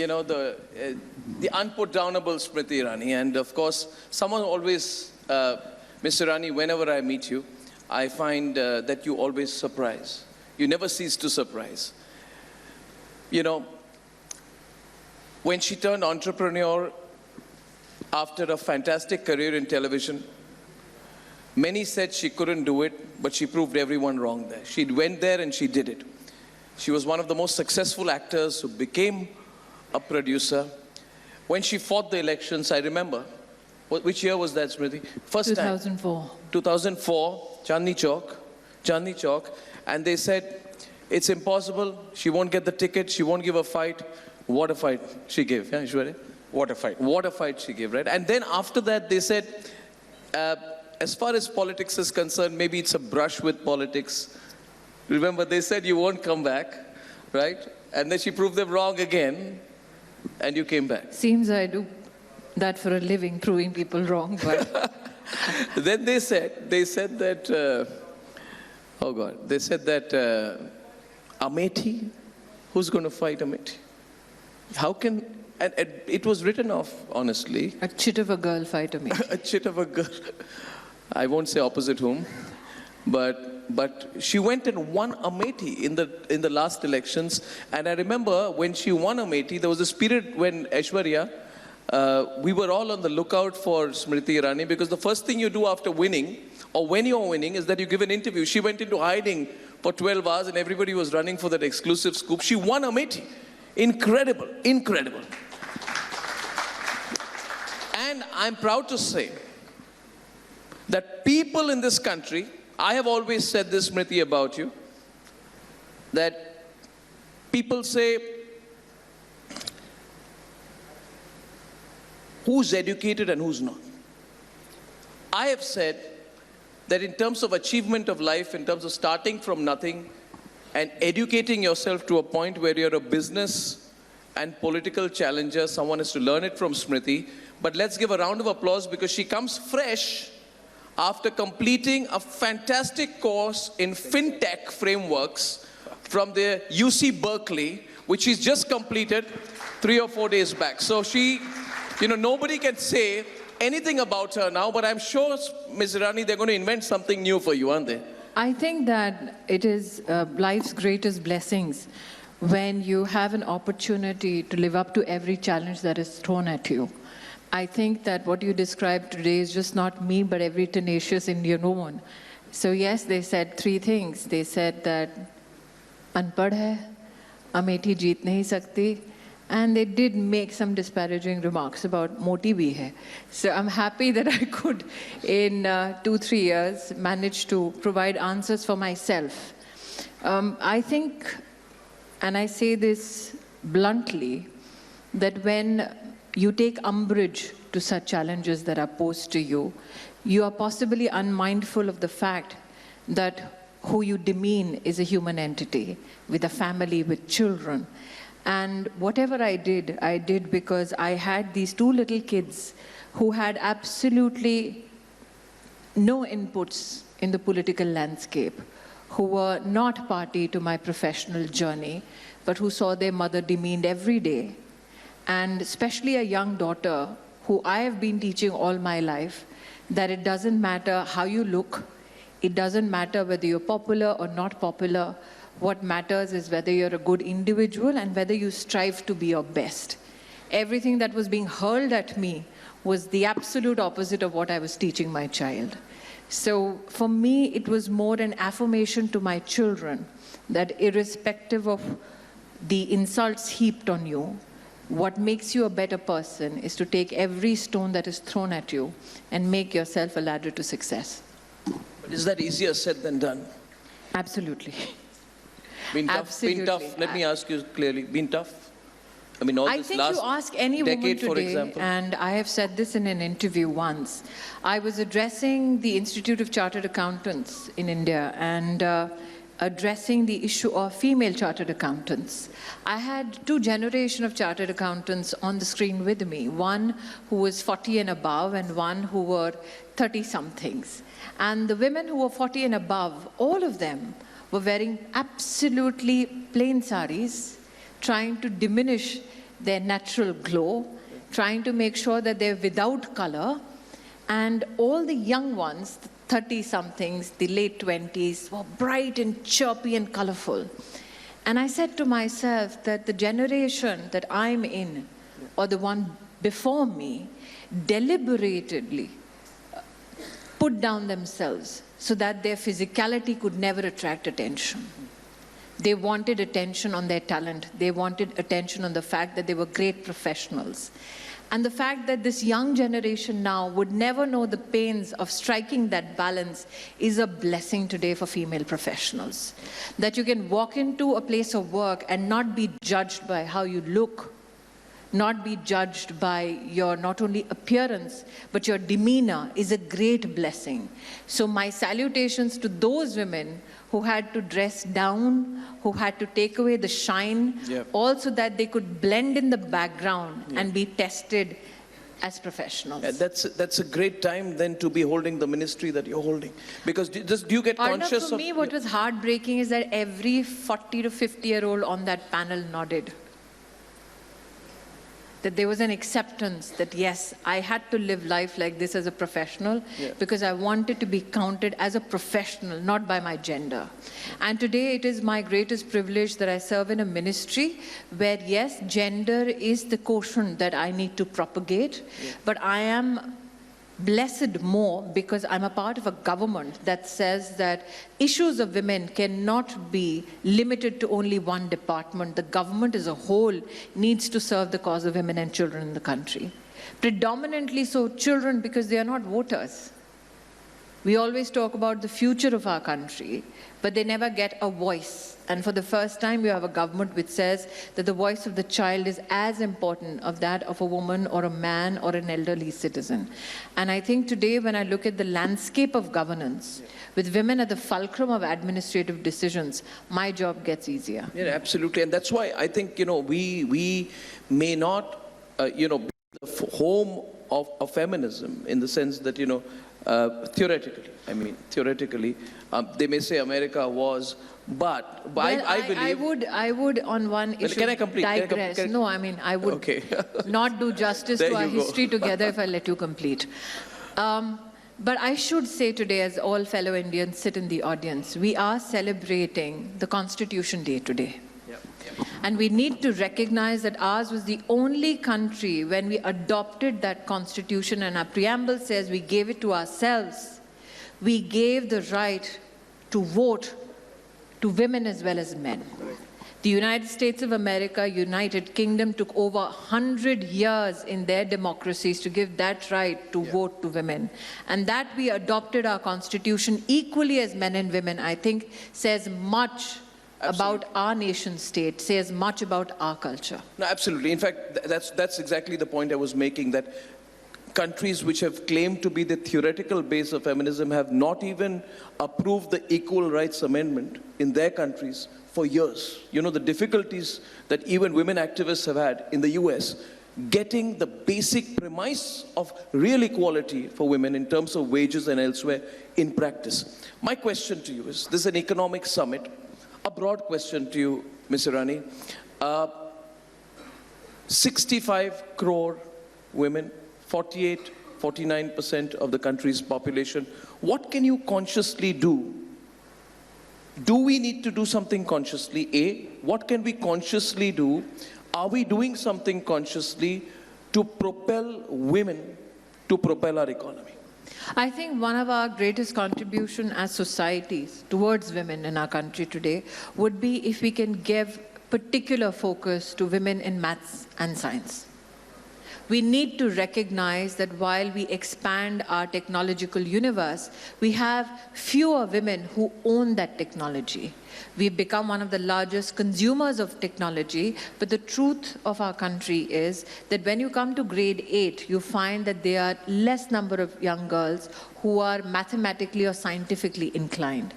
the unputdownable Smriti Irani. And of course, someone always, Mr. Irani, whenever I meet you, I find that you always surprise. You never cease to surprise. When she turned entrepreneur after a fantastic career in television, many said she couldn't do it, but she proved everyone wrong there. She went there and she did it. She was one of the most successful actors who became a producer. When she fought the elections, I remember, which year was that, Smriti? First 2004. time. 2004, Chandni Chowk. And they said, it's impossible, she won't get the ticket, she won't give a fight. What a fight she gave, yeah, Ishwarya? What a fight. What a fight she gave, right? And then after that, they said, as far as politics is concerned, maybe it's a brush with politics. Remember, they said you won't come back, right? And then she proved them wrong again, and you came back. Seems I do that for a living, proving people wrong, but... Then they said that, oh God, they said that Amethi, who's going to fight Amethi? How can, and it was written off, honestly. A chit of a girl fight Amethi. A chit of a girl. I won't say opposite whom, but she went and won Amethi in the last elections. And I remember when she won Amethi, there was a period when Aishwarya, we were all on the lookout for Smriti Irani, because the first thing you do after winning, or when you're winning, is that you give an interview. She went into hiding for 12 hours and everybody was running for that exclusive scoop. She won Amethi. Incredible, incredible. And I'm proud to say that people in this country, I have always said this, Smriti, about you, that people say, who's educated and who's not? I have said that in terms of achievement of life, in terms of starting from nothing and educating yourself to a point where you're a business and political challenger, someone has to learn it from Smriti. But let's give a round of applause because she comes fresh after completing a fantastic course in fintech frameworks from the UC Berkeley, which she's just completed 3 or 4 days back. So she, nobody can say anything about her now, but I'm sure, Ms. Irani, they're going to invent something new for you, aren't they? I think that it is life's greatest blessings when you have an opportunity to live up to every challenge that is thrown at you. I think that what you described today is just not me, but every tenacious Indian woman. So yes, they said 3 things. They said that unpad hai, Amethi jeet nahi sakti, and they did make some disparaging remarks about Moti bhi hai. So I'm happy that I could, in 2-3 years, manage to provide answers for myself. I think, and I say this bluntly, that when you take umbrage to such challenges that are posed to you, you are possibly unmindful of the fact that who you demean is a human entity with a family, with children. And whatever I did because I had these 2 little kids who had absolutely no inputs in the political landscape, who were not party to my professional journey, but who saw their mother demeaned every day. And especially a young daughter who I have been teaching all my life that it doesn't matter how you look, it doesn't matter whether you're popular or not popular. What matters is whether you're a good individual and whether you strive to be your best. Everything that was being hurled at me was the absolute opposite of what I was teaching my child. So for me, it was more an affirmation to my children that irrespective of the insults heaped on you, what makes you a better person is to take every stone that is thrown at you and make yourself a ladder to success. But is that easier said than done? Absolutely. Been tough? Absolutely. Been tough? Let me ask you clearly. Been tough? I mean, all I this think last you ask any woman decade, for today, example. and I have said this in an interview once. I was addressing the Institute of Chartered Accountants in India and addressing the issue of female chartered accountants. I had 2 generations of chartered accountants on the screen with me, one who was 40 and above and one who were 30-somethings. And the women who were 40 and above, all of them were wearing absolutely plain saris, trying to diminish their natural glow, trying to make sure that they're without color. And all the young ones, the 30-somethings, the late 20s, were bright and chirpy and colorful. And I said to myself that the generation that I'm in, or the one before me, deliberately put down themselves so that their physicality could never attract attention. They wanted attention on their talent. They wanted attention on the fact that they were great professionals. And the fact that this young generation now would never know the pains of striking that balance is a blessing today for female professionals. That you can walk into a place of work and not be judged by how you look, not be judged by your not only appearance, but your demeanor is a great blessing. So my salutations to those women who had to dress down, who had to take away the shine, also that they could blend in the background and be tested as professionals. That's a great time then to be holding the ministry that you're holding. Because do you get conscious of... For me, what was heartbreaking is that every 40 to 50-year-old on that panel nodded. That there was an acceptance that, yes, I had to live life like this as a professional because I wanted to be counted as a professional, not by my gender. And today it is my greatest privilege that I serve in a ministry where, yes, gender is the quotient that I need to propagate, but I am blessed more because I'm a part of a government that says that issues of women cannot be limited to only one department. The government as a whole needs to serve the cause of women and children in the country. Predominantly so children because they are not voters. We always talk about the future of our country, but they never get a voice. And for the first time, we have a government which says that the voice of the child is as important as that of a woman or a man or an elderly citizen. And I think today, when I look at the landscape of governance, with women at the fulcrum of administrative decisions, my job gets easier. Yeah, absolutely. And that's why I think, we may not, be the home of feminism in the sense that, theoretically, they may say America was, but well, I believe... I would on one issue can I complete? digress. No, I would not do justice to our history together if I let you complete. But I should say today, as all fellow Indians sit in the audience, we are celebrating the Constitution Day today. And we need to recognize that ours was the only country when we adopted that constitution, and our preamble says we gave it to ourselves. We gave the right to vote to women as well as men. The United States of America, United Kingdom took over 100 years in their democracies to give that right to vote to women. And that we adopted our constitution equally as men and women, I think, says much about our nation state, says much about our culture. No, absolutely. In fact, that's exactly the point I was making, that countries which have claimed to be the theoretical base of feminism have not even approved the Equal Rights Amendment in their countries for years. The difficulties that even women activists have had in the US, getting the basic premise of real equality for women in terms of wages and elsewhere in practice. My question to you is, this is an economic summit. A broad question to you, Ms. Irani. 65 crore women, 49% of the country's population. What can you consciously do? Do we need to do something consciously? A, what can we consciously do? Are we doing something consciously to propel women, to propel our economy? I think one of our greatest contribution as societies towards women in our country today would be if we can give particular focus to women in maths and science. We need to recognize that while we expand our technological universe, we have fewer women who own that technology. We've become one of the largest consumers of technology, but the truth of our country is that when you come to grade 8, you find that there are less number of young girls who are mathematically or scientifically inclined.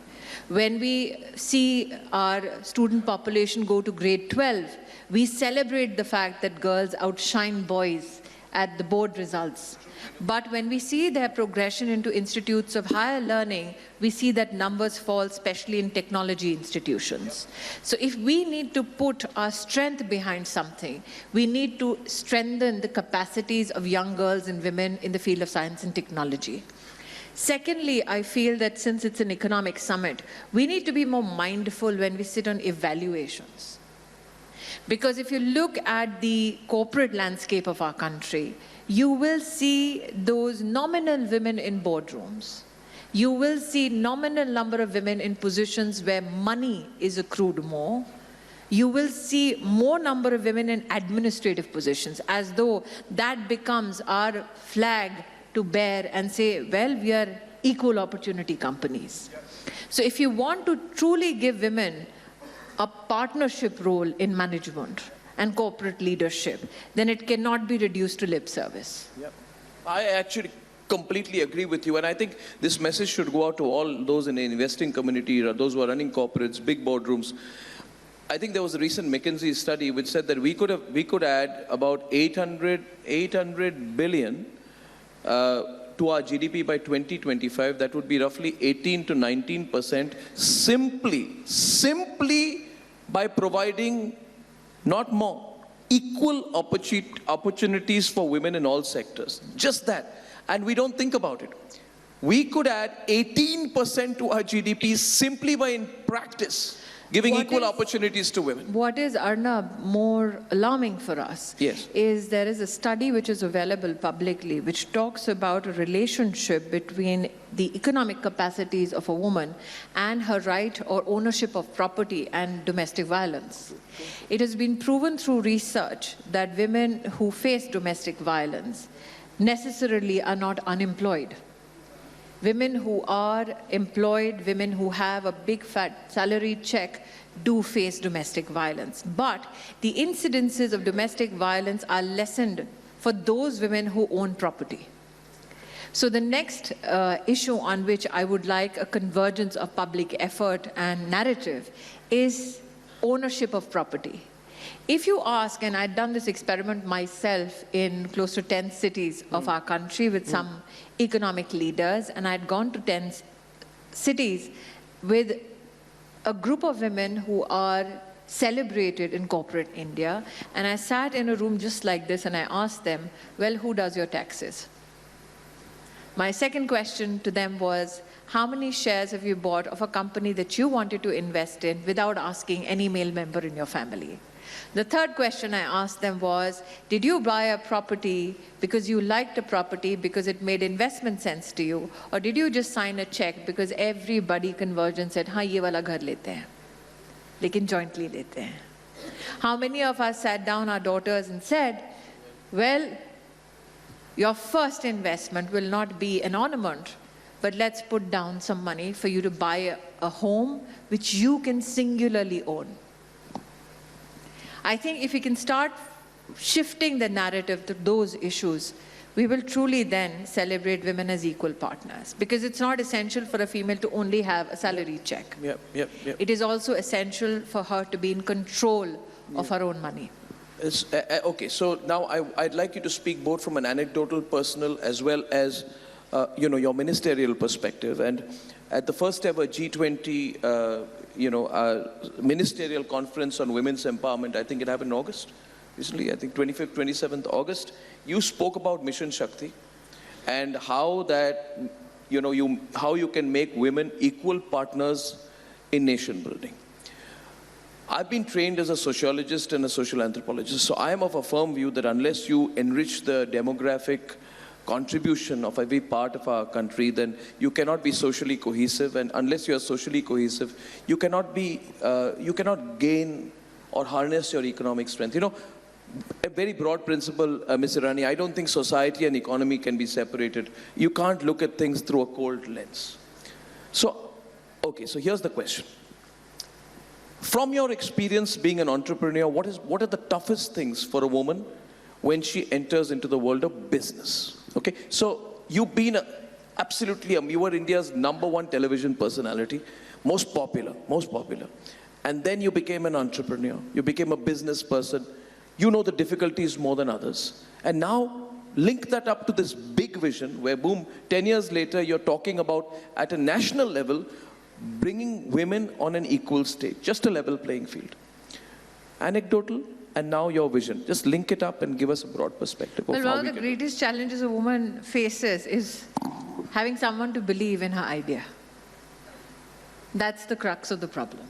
When we see our student population go to grade 12, we celebrate the fact that girls outshine boys at the board results. But when we see their progression into institutes of higher learning, we see that numbers fall, especially in technology institutions. So if we need to put our strength behind something, we need to strengthen the capacities of young girls and women in the field of science and technology. Secondly, I feel that since it's an economic summit, we need to be more mindful when we sit on evaluations. Because if you look at the corporate landscape of our country, you will see those nominal women in boardrooms. You will see nominal number of women in positions where money is accrued more. You will see more number of women in administrative positions, as though that becomes our flag to bear and say, well, we are equal opportunity companies. So if you want to truly give women a partnership role in management and corporate leadership, then it cannot be reduced to lip service. Yep. I actually completely agree with you, and I think this message should go out to all those in the investing community, or those who are running corporates, big boardrooms. I think there was a recent McKinsey study which said that we could add about 800 billion to our GDP by 2025. That would be roughly 18 to 19%, simply by providing not more, equal opportunities for women in all sectors. Just that. And we don't think about it. We could add 18% to our GDP simply by, in practice, giving equal opportunities to women. What is, Arnab, more alarming for us is there is a study which is available publicly which talks about a relationship between the economic capacities of a woman and her right or ownership of property and domestic violence. It has been proven through research that women who face domestic violence necessarily are not unemployed. Women who are employed, women who have a big fat salary check do face domestic violence. But the incidences of domestic violence are lessened for those women who own property. So the next issue on which I would like a convergence of public effort and narrative is ownership of property. If you ask, and I'd done this experiment myself in close to 10 cities of our country with some economic leaders, and I'd gone to 10 cities with a group of women who are celebrated in corporate India, and I sat in a room just like this and I asked them, well, who does your taxes? My second question to them was, how many shares have you bought of a company that you wanted to invest in without asking any male member in your family? The third question I asked them was, did you buy a property because you liked a property because it made investment sense to you, or did you just sign a check because everybody converged and said, हाँ ये वाला घर लेते हैं, लेकिन jointly लेते हैं? How many of us sat down, our daughters, and said, well, your first investment will not be an ornament, but let's put down some money for you to buy a home which you can singularly own. I think if we can start shifting the narrative to those issues, we will truly then celebrate women as equal partners. Because it's not essential for a female to only have a salary check. It is also essential for her to be in control of her own money. Okay, so now I'd like you to speak both from an anecdotal, personal, as well as your ministerial perspective. And at the first ever G20 ministerial conference on women's empowerment, I think it happened in August, recently, I think 25th, 27th August, you spoke about Mission Shakti and how that, how you can make women equal partners in nation building. I've been trained as a sociologist and a social anthropologist, so I am of a firm view that unless you enrich the demographic contribution of every part of our country, then you cannot be socially cohesive, and unless you are socially cohesive, you cannot gain or harness your economic strength. A very broad principle, Ms. Irani, I don't think society and economy can be separated. You can't look at things through a cold lens. So, okay, so here's the question. From your experience being an entrepreneur, what are the toughest things for a woman when she enters into the world of business? Okay, so you've been you were India's #1 television personality, most popular. And then you became an entrepreneur, you became a business person, you know the difficulties more than others. And now link that up to this big vision where, boom, 10 years later, you're talking about, at a national level, bringing women on an equal stage, just a level playing field. Anecdotal, and now your vision. Just link it up and give us a broad perspective of well, how one of the greatest challenges a woman faces is having someone to believe in her idea. That's the crux of the problem.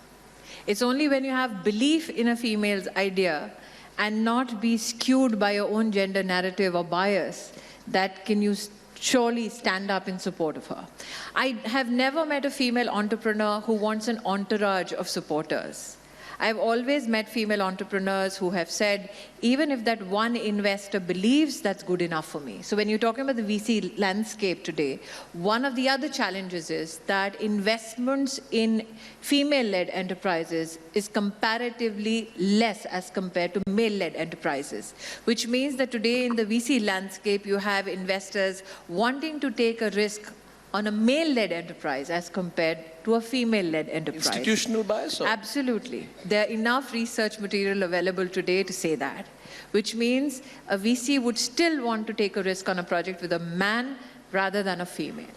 It's only when you have belief in a female's idea and not be skewed by your own gender narrative or bias that can you surely stand up in support of her. I have never met a female entrepreneur who wants an entourage of supporters. I've always met female entrepreneurs who have said, even if that one investor believes, that's good enough for me. So when you're talking about the VC landscape today, one of the other challenges is that investments in female-led enterprises is comparatively less as compared to male-led enterprises, which means that today in the VC landscape, you have investors wanting to take a risk on a male-led enterprise as compared to a female-led enterprise. institutional bias? Or? Absolutely. There are enough research material available today to say that, which means a VC would still want to take a risk on a project with a man rather than a female.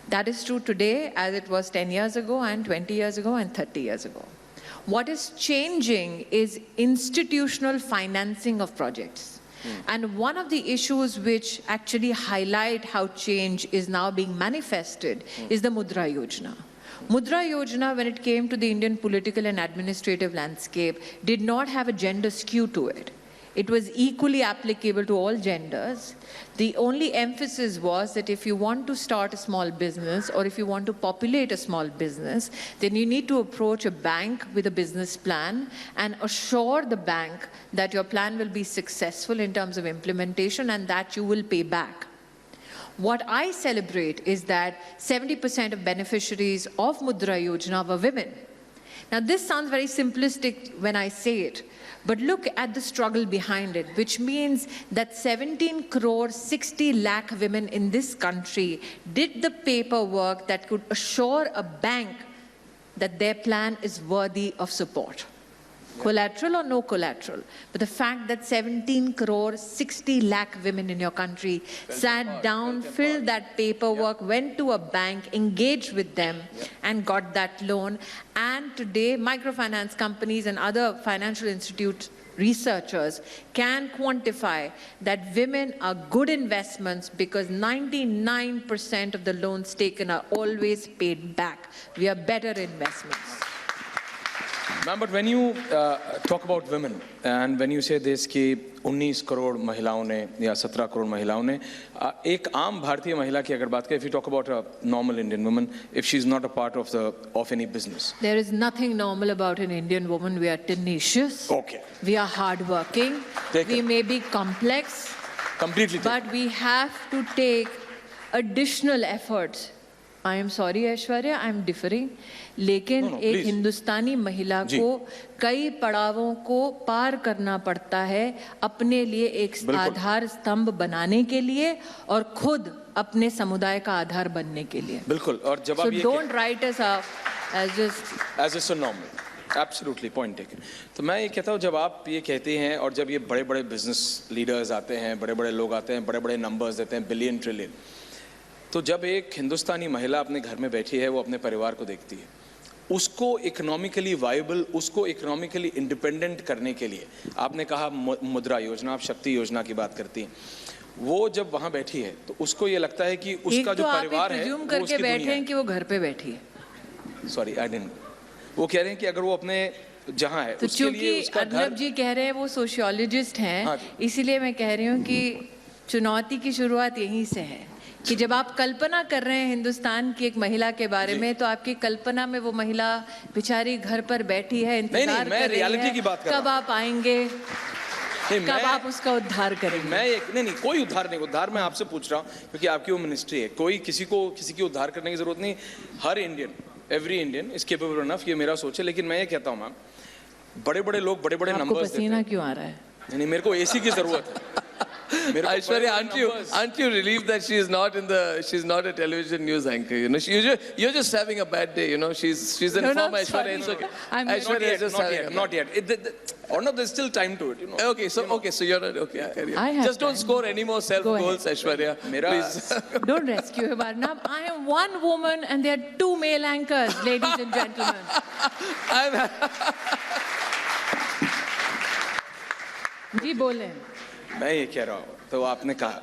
That is true today as it was 10 years ago and 20 years ago and 30 years ago. What is changing is institutional financing of projects. And one of the issues which actually highlight how change is now being manifested is the Mudra Yojana. Mudra Yojana, when it came to the Indian political and administrative landscape, did not have a gender skew to it. It was equally applicable to all genders. The only emphasis was that if you want to start a small business or if you want to populate a small business, then you need to approach a bank with a business plan and assure the bank that your plan will be successful in terms of implementation and that you will pay back. What I celebrate is that 70% of beneficiaries of Mudra Yojana were women. Now, this sounds very simplistic when I say it, but look at the struggle behind it, which means that 17 crore 60 lakh women in this country did the paperwork that could assure a bank that their plan is worthy of support. Collateral or no collateral. But the fact that 17 crore 60 lakh women in your country sat down, filled that paperwork, went to a bank, engaged with them, and got that loan. And today, microfinance companies and other financial institute researchers can quantify that women are good investments because 99% of the loans taken are always paid back. We are better investments. Ma'am, but when you talk about women and when you say this कि 19 करोड़ महिलाओं ने या 17 करोड़ महिलाओं ने एक आम भारतीय महिला की अगर बात करें, if you talk about a normal Indian woman, if she's not a part of any business. There is nothing normal about an Indian woman. We are tenacious. Okay. We are hardworking. We may be complex. Completely. But we have to take additional efforts. I am sorry, Aishwarya, I am differing. लेकिन एक हिंदुस्तानी महिला को कई पड़ावों को पार करना पड़ता है अपने लिए एक आधार स्तंभ बनाने के लिए और खुद अपने समुदाय का आधार बनने के लिए. बिल्कुल. और जब आप ये don't write us up as just a normal. Absolutely, point taken. तो मैं ये कहता हूँ जब आप ये कहते हैं और जब ये बड़े-बड़े बिजनेस लीडर्स आते हैं, बड़े-बड़े लोग आते हैं, बड़े-बड़े नंबर्स देते हैं, बिलियन ट्रिलियन, तो जब एक हिंदुस्तानी महिला अपने घर में बैठी है, वो अपने परिवार को देखती है, उसको इकोनॉमिकली वायबल, उसको इकोनॉमिकली इंडिपेंडेंट करने के लिए, आपने कहा मुद्रा योजना, आप शक्ति योजना की बात करती हैं, वो जब वहाँ बैठी है तो उसको ये लगता है कि उसका जो परिवार है वो उसकी दुनिया है. कि वो घर पे बैठी है. Sorry, I didn't. वो कह रहे हैं कि अगर वो अपने जहाँ है तो उसके लिए उसका घर. अर्नब जी कह रहे हैं वो सोशियोलॉजिस्ट हैं, इसीलिए मैं कह रही हूँ कि चुनौती की शुरुआत यहीं से है कि जब आप कल्पना कर रहे हैं हिंदुस्तान की एक महिला के बारे में, तो आपकी कल्पना में वो महिला बेचारी घर पर बैठी है, इंतजार कर रही है कब आप आएंगे, कब आप उसका उद्धार करेंगे. नहीं, कोई उद्धार नहीं. उद्धार मैं आपसे पूछ रहा हूँ क्योंकि आपकी वो मिनिस्ट्री है. कोई किसी की उद्धार करने की जरूरत नहीं. हर Indian, every Indian is capable enough, ये मेरा सोच है. लेकिन मैं ये कहता हूँ मैम, बड़े-बड़े लोग बड़े-बड़े नंबर्स देते हैं. पसीना क्यों आ रहा है? नहीं, मेरे को एसी की जरूरत है. Aishwarya, aren't you relieved that she's not a television news anchor? You know, you're just having a bad day. You know, she's in No, form. no, Aishwarya, sorry. it's okay. Aishwarya is just not yet. Or no, there's still time to it. You know. Okay, so you're not okay. Carry on. I have Just don't time. score any more self goals, Aishwarya. Please. Don't rescue him, Arnab. I am one woman and there are two male anchors, ladies and gentlemen. जी बोले. मैं ये कह रहा हूँ तो आपने कहा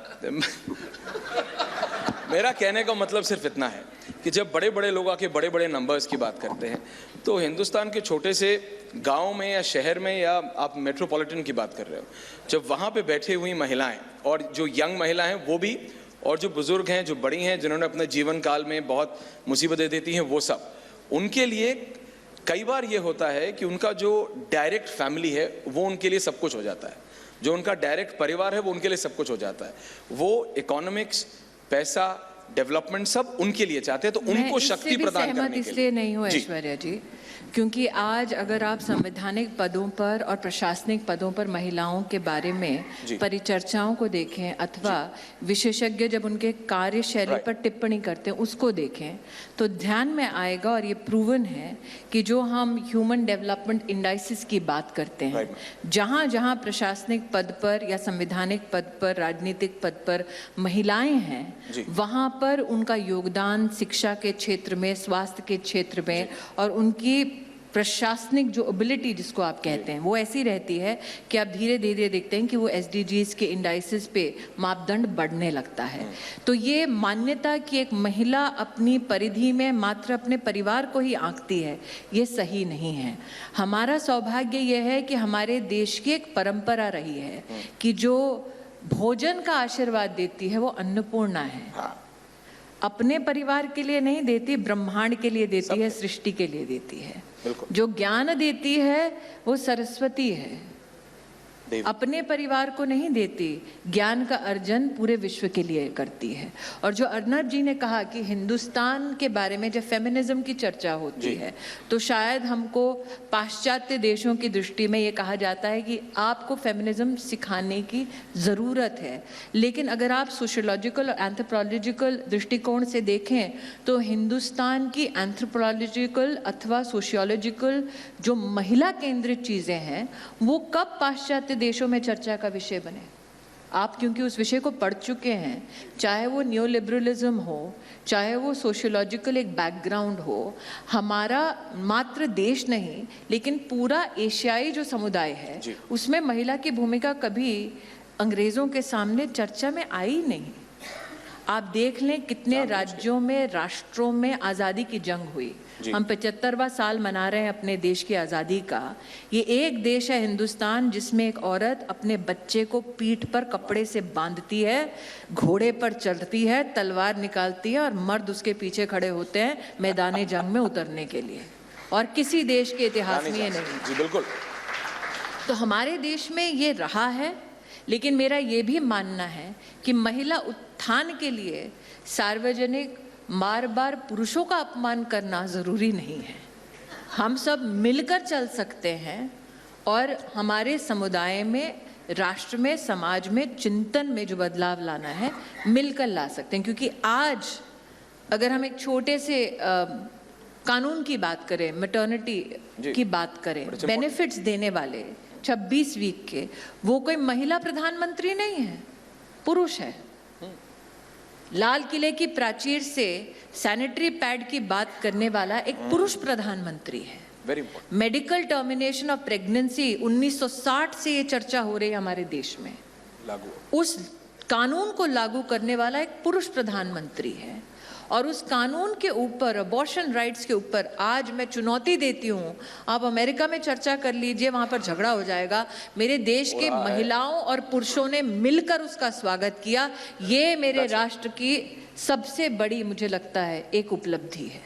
मेरा कहने का मतलब सिर्फ इतना है कि जब बड़े बड़े लोग आके बड़े बड़े नंबर्स की बात करते हैं तो हिंदुस्तान के छोटे से गांव में या शहर में या आप मेट्रोपॉलिटन की बात कर रहे हो, जब वहाँ पे बैठी हुई महिलाएं और जो यंग महिला हैं वो भी, और जो बुजुर्ग हैं, जो बड़ी हैं, जिन्होंने अपने जीवन काल में बहुत मुसीबतें देती हैं, वो सब, उनके लिए कई बार ये होता है कि उनका जो डायरेक्ट फैमिली है वो उनके लिए सब कुछ हो जाता है, जो उनका डायरेक्ट परिवार है वो उनके लिए सब कुछ हो जाता है, वो इकोनॉमिक्स, पैसा, डेवलपमेंट सब उनके लिए चाहते हैं, तो उनको शक्ति प्रदान करने के लिए। इसलिए नहीं हूँ ऐश्वर्या जी, क्योंकि आज अगर आप संवैधानिक पदों पर और प्रशासनिक पदों पर महिलाओं के बारे में परिचर्चाओं को देखें अथवा विशेषज्ञ जब उनके कार्यशैली पर टिप्पणी करते हैं उसको देखें तो ध्यान में आएगा, और ये प्रूवन है कि जो हम ह्यूमन डेवलपमेंट इंडाइसिस की बात करते हैं, जहाँ जहाँ प्रशासनिक पद पर या संवैधानिक पद पर, राजनीतिक पद पर महिलाएं हैं, वहाँ पर उनका योगदान शिक्षा के क्षेत्र में, स्वास्थ्य के क्षेत्र में और उनकी प्रशासनिक जो एबिलिटी जिसको आप कहते हैं वो ऐसी रहती है कि आप धीरे धीरे देखते हैं कि वो एसडीजीज के इंडाइसिस पे मापदंड बढ़ने लगता है। तो ये मान्यता कि एक महिला अपनी परिधि में मात्र अपने परिवार को ही आंकती है, ये सही नहीं है। हमारा सौभाग्य ये है कि हमारे देश की एक परंपरा रही है कि जो भोजन का आशीर्वाद देती है वो अन्नपूर्णा है। अपने परिवार के लिए नहीं देती, ब्रह्मांड के लिए देती है, सृष्टि के लिए देती है। जो ज्ञान देती है वो सरस्वती है, अपने परिवार को नहीं देती, ज्ञान का अर्जन पूरे विश्व के लिए करती है। और जो अर्नब जी ने कहा कि हिंदुस्तान के बारे में जब फेमिनिज्म की चर्चा होती है तो शायद हमको पाश्चात्य देशों की दृष्टि में ये कहा जाता है कि आपको फेमिनिज्म सिखाने की ज़रूरत है, लेकिन अगर आप सोशियोलॉजिकल और एंथ्रोपोलॉजिकल दृष्टिकोण से देखें तो हिंदुस्तान की एंथ्रोपोलॉजिकल अथवा सोशियोलॉजिकल जो महिला केंद्रित चीज़ें हैं वो कब पाश्चात्य देशों में चर्चा का विषय बने। आप क्योंकि उस विषय को पढ़ चुके हैं, चाहे वो न्यू लिबरलिज्म हो, चाहे वो सोशियोलॉजिकल एक बैकग्राउंड हो, हमारा मात्र देश नहीं लेकिन पूरा एशियाई जो समुदाय है उसमें महिला की भूमिका कभी अंग्रेजों के सामने चर्चा में आई नहीं। आप देख लें कितने राज्यों में, राष्ट्रों में आज़ादी की जंग हुई। हम 75वां साल मना रहे हैं अपने देश की आज़ादी का। ये एक देश है हिंदुस्तान जिसमें एक औरत अपने बच्चे को पीठ पर कपड़े से बांधती है, घोड़े पर चढ़ती है, तलवार निकालती है और मर्द उसके पीछे खड़े होते हैं मैदान जंग में उतरने के लिए, और किसी देश के इतिहास में ये नहीं। जी बिल्कुल। तो हमारे देश में ये रहा है, लेकिन मेरा ये भी मानना है कि महिला उत्थान के लिए सार्वजनिक बार बार पुरुषों का अपमान करना ज़रूरी नहीं है। हम सब मिलकर चल सकते हैं और हमारे समुदाय में, राष्ट्र में, समाज में, चिंतन में जो बदलाव लाना है मिलकर ला सकते हैं। क्योंकि आज अगर हम एक छोटे से कानून की बात करें, मैटरनिटी की बात करें, बेनिफिट्स देने वाले 26 वीक के, वो कोई महिला प्रधानमंत्री नहीं है, पुरुष है। लाल किले की प्राचीर से सैनिटरी पैड की बात करने वाला एक पुरुष प्रधानमंत्री है। मेडिकल टर्मिनेशन ऑफ प्रेगनेंसी 1960 से ये चर्चा हो रही है हमारे देश में, उस कानून को लागू करने वाला एक पुरुष प्रधानमंत्री है। और उस कानून के ऊपर, अबॉर्शन राइट्स के ऊपर आज मैं चुनौती देती हूँ, आप अमेरिका में चर्चा कर लीजिए, वहाँ पर झगड़ा हो जाएगा। मेरे देश के महिलाओं और पुरुषों ने मिलकर उसका स्वागत किया। ये मेरे राष्ट्र की सबसे बड़ी, मुझे लगता है, एक उपलब्धि है।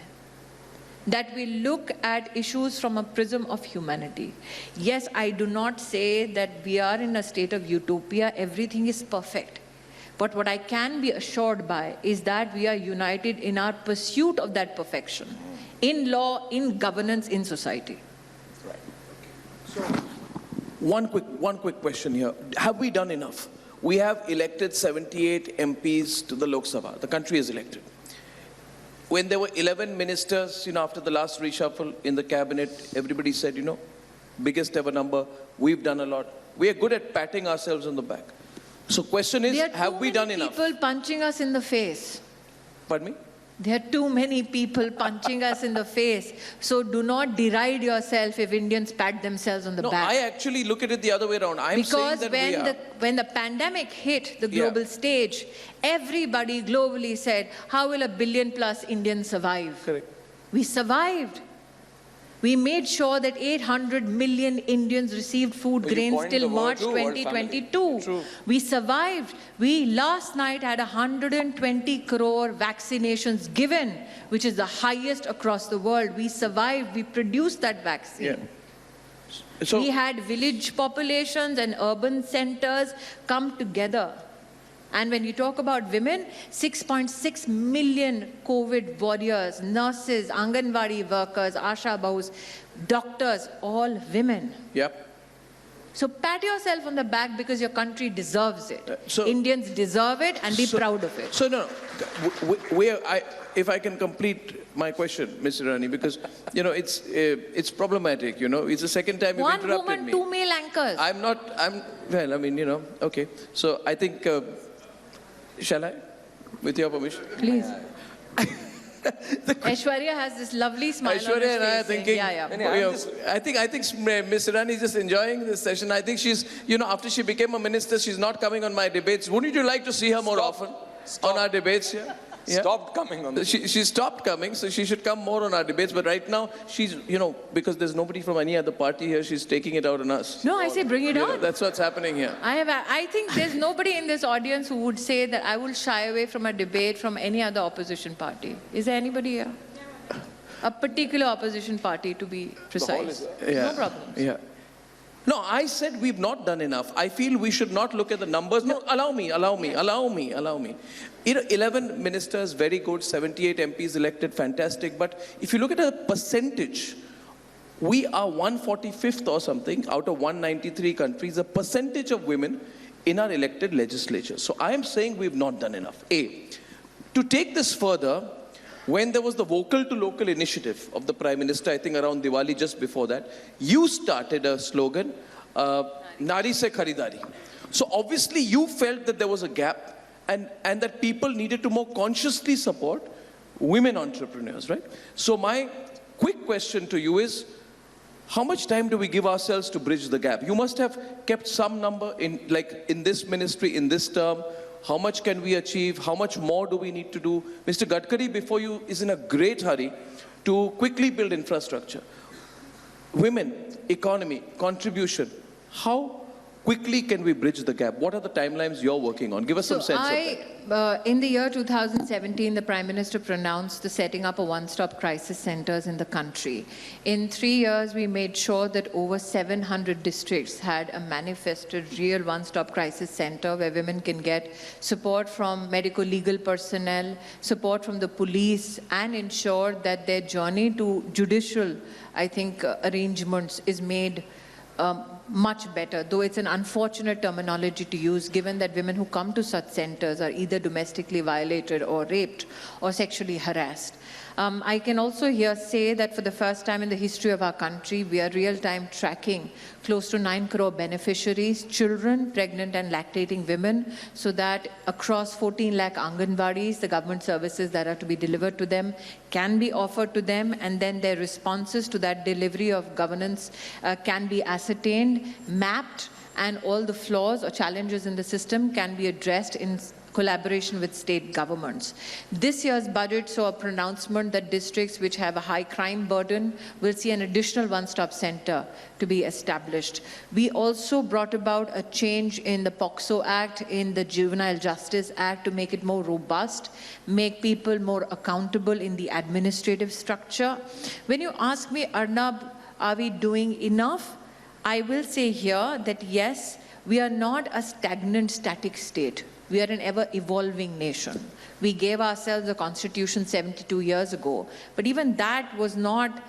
That we look at issues from a prism of humanity. Yes, I do not say that we are in a state of utopia, everything is perfect. But what I can be assured by is that we are united in our pursuit of that perfection, in law, in governance, in society. Right. So, one quick question here. Have we done enough? We have elected 78 MPs to the Lok Sabha. The country is elected. When there were 11 ministers, after the last reshuffle in the cabinet, everybody said, biggest ever number, we've done a lot. We are good at patting ourselves on the back. So question is, have we done enough? There are too many people punching us in the face. Pardon me? There are too many people punching us in the face. So do not deride yourself if Indians pat themselves on the No, back. I actually look at it the other way around. I'm saying that when the pandemic hit the global stage, everybody globally said, how will 1 billion plus Indians survive? Correct. We survived. We made sure that 800 million Indians received food grains till March 2022. True. We survived. We last night had 120 crore vaccinations given, which is the highest across the world. We survived. We produced that vaccine. Yeah. So, we had village populations and urban centers come together. And when you talk about women, 6.6 million COVID warriors, nurses, Anganwadi workers, Asha Bahus, doctors, all women. Yep. So pat yourself on the back because your country deserves it. Indians deserve it and be proud of it. So no, if I can complete my question, Mr. Irani, because it's problematic. It's the second time you've interrupted me. One woman, 2 male anchors. Okay. So I think. Shall I? With your permission? Please. Aishwarya has this lovely smile Aishwarya on her and I are face thinking, I think Ms. Irani is just enjoying this session. I think she's, after she became a minister, she's not coming on my debates. Wouldn't you like to see her more often on our debates here? Yeah? Stopped coming on the She stopped coming, so she should come more on our debates. But right now, she's, because there's nobody from any other party here, she's taking it out on us. No, I say bring it on. That's what's happening here. I think there's nobody in this audience who would say that I will shy away from a debate from any other opposition party. Is there anybody here? A particular opposition party, to be precise. No problem. Yeah. No, I said we've not done enough. I feel we should not look at the numbers. No, allow me. 11 ministers, very good. 78 MPs elected, fantastic. But if you look at a percentage, we are 145th or something out of 193 countries, the percentage of women in our elected legislature. So I am saying we've not done enough. To take this further, when there was the vocal to local initiative of the Prime Minister, I think around Diwali, just before that, you started a slogan, Nari se Kharidari. So obviously you felt that there was a gap and that people needed to more consciously support women entrepreneurs, right? So my quick question to you is, how much time do we give ourselves to bridge the gap? You must have kept some number in this ministry, in this term. How much can we achieve? How much more do we need to do? Mr. Gadkari, before you, is in a great hurry to quickly build infrastructure. Women, economy, contribution. How quickly can we bridge the gap? What are the timelines you're working on? Give us some sense of that. In the year 2017, the Prime Minister pronounced the setting up of one-stop crisis centers in the country. In 3 years, we made sure that over 700 districts had a manifested real one-stop crisis center where women can get support from medical legal personnel, support from the police, and ensure that their journey to judicial, arrangements is made much better, though it's an unfortunate terminology to use, given that women who come to such centers are either domestically violated or raped or sexually harassed. I can also here say that for the first time in the history of our country, we are real-time tracking close to 9 crore beneficiaries, children, pregnant and lactating women, so that across 14 lakh Anganwadis, the government services that are to be delivered to them can be offered to them, and then their responses to that delivery of governance can be ascertained, mapped, and all the flaws or challenges in the system can be addressed in collaboration with state governments. This year's budget saw a pronouncement that districts which have a high crime burden will see an additional one-stop center to be established. We also brought about a change in the POCSO Act, in the Juvenile Justice Act, to make it more robust, make people more accountable in the administrative structure. When you ask me, Arnab, are we doing enough? I will say here that yes, we are not a stagnant, static state. We are an ever-evolving nation. We gave ourselves a constitution 72 years ago, but even that was not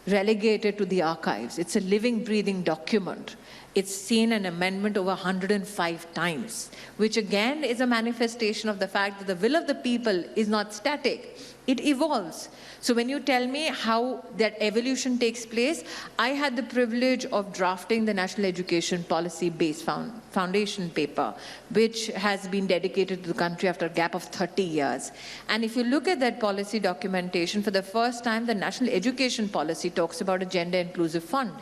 relegated to the archives. It's a living, breathing document. It's seen an amendment over 105 times, which again is a manifestation of the fact that the will of the people is not static. It evolves. So when you tell me how that evolution takes place, I had the privilege of drafting the National Education Policy Based Foundation paper, which has been dedicated to the country after a gap of 30 years. And if you look at that policy documentation, for the first time, the National Education Policy talks about a gender inclusive fund,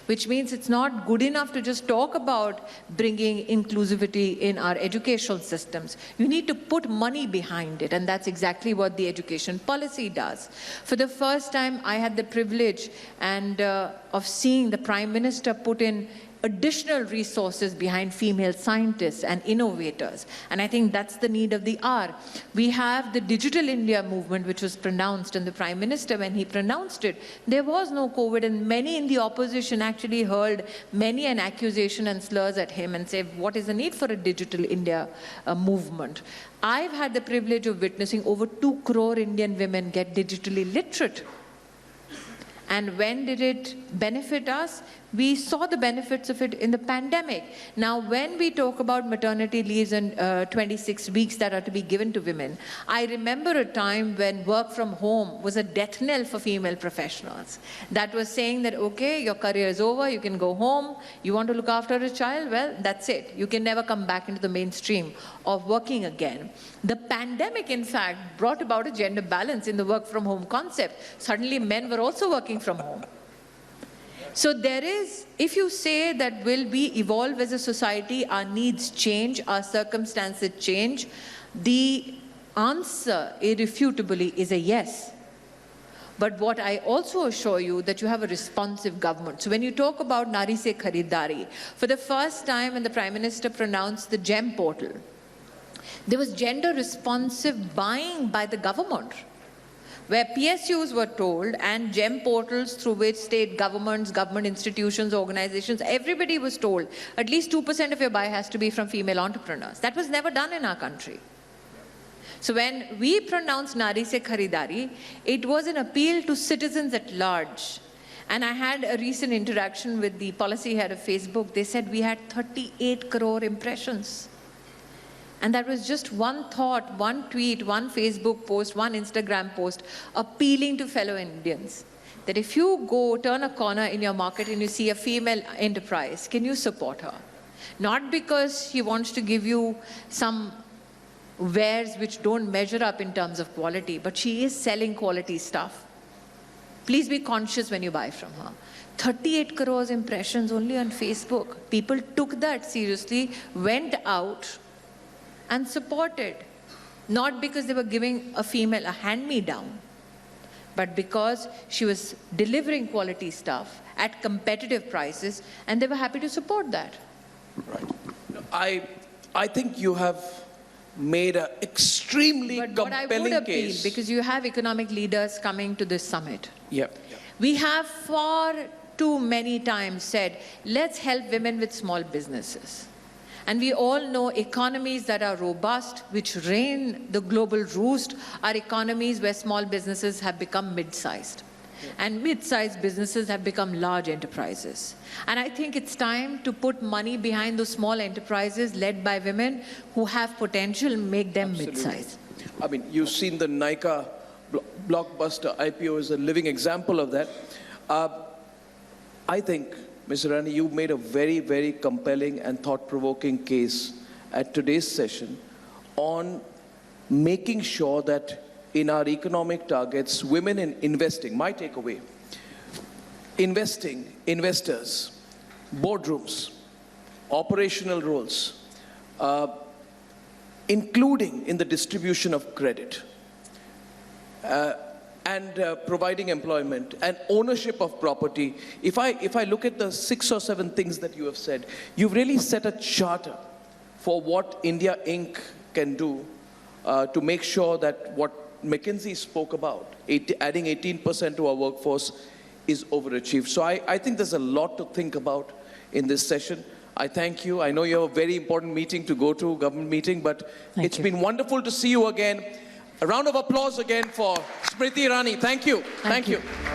which means it's not good enough to just talk about bringing inclusivity in our educational systems. You need to put money behind it, and that's exactly what the education policy does. For the first time, I had the privilege of seeing the Prime Minister put in additional resources behind female scientists and innovators. And I think that's the need of the hour. We have the Digital India movement, which was pronounced, and the Prime Minister, when he pronounced it, there was no COVID, and many in the opposition actually hurled many an accusation and slurs at him and said, what is the need for a Digital India movement? I've had the privilege of witnessing over 2 crore Indian women get digitally literate. And when did it benefit us? We saw the benefits of it in the pandemic. Now, when we talk about maternity leaves and 26 weeks that are to be given to women, I remember a time when work from home was a death knell for female professionals. That was saying that, okay, your career is over, you can go home, you want to look after a child, well, that's it. You can never come back into the mainstream of working again. The pandemic, in fact, brought about a gender balance in the work from home concept. Suddenly, men were also working from home. So there is, if you say that will we evolve as a society, our needs change, our circumstances change, the answer irrefutably is a yes. But what I also assure you that you have a responsive government. So when you talk about Nari Se Kharidari, for the first time when the Prime Minister pronounced the GEM portal, there was gender responsive buying by the government, where PSUs were told and GEM portals through which state governments, government institutions, organizations, everybody was told at least 2% of your buy has to be from female entrepreneurs. That was never done in our country. So when we pronounced Nari Se Kharidari, it was an appeal to citizens at large. And I had a recent interaction with the policy head of Facebook. They said we had 38 crore impressions. And that was just one thought, one tweet, one Facebook post, one Instagram post, appealing to fellow Indians. That if you go turn a corner in your market and you see a female enterprise, can you support her? Not because she wants to give you some wares which don't measure up in terms of quality, but she is selling quality stuff. Please be conscious when you buy from her. 38 crores impressions only on Facebook. People took that seriously, went out and supported, not because they were giving a female a hand-me-down, but because she was delivering quality stuff at competitive prices, and they were happy to support that. Right. I think you have made an extremely compelling But I would appeal, case. because you have economic leaders coming to this summit. Yep. We have far too many times said, let's help women with small businesses. And we all know economies that are robust, which reign the global roost, are economies where small businesses have become mid-sized. And mid-sized businesses have become large enterprises. And I think it's time to put money behind those small enterprises led by women who have potential, make them mid-sized. I mean, you've seen the Nykaa blockbuster IPO is a living example of that. I think, Ms. Irani, you made a very, very compelling and thought-provoking case at today's session on making sure that in our economic targets, women in investing, my takeaway, investing, investors, boardrooms, operational roles, including in the distribution of credit, and providing employment and ownership of property. If I look at the 6 or 7 things that you have said, you've really set a charter for what India Inc. can do to make sure that what McKinsey spoke about, adding 18% to our workforce, is overachieved. So I think there's a lot to think about in this session. I thank you. I know you have a very important meeting to go to, government meeting, but it's been wonderful to see you again. A round of applause again for Smriti Irani. Thank you. Thank you.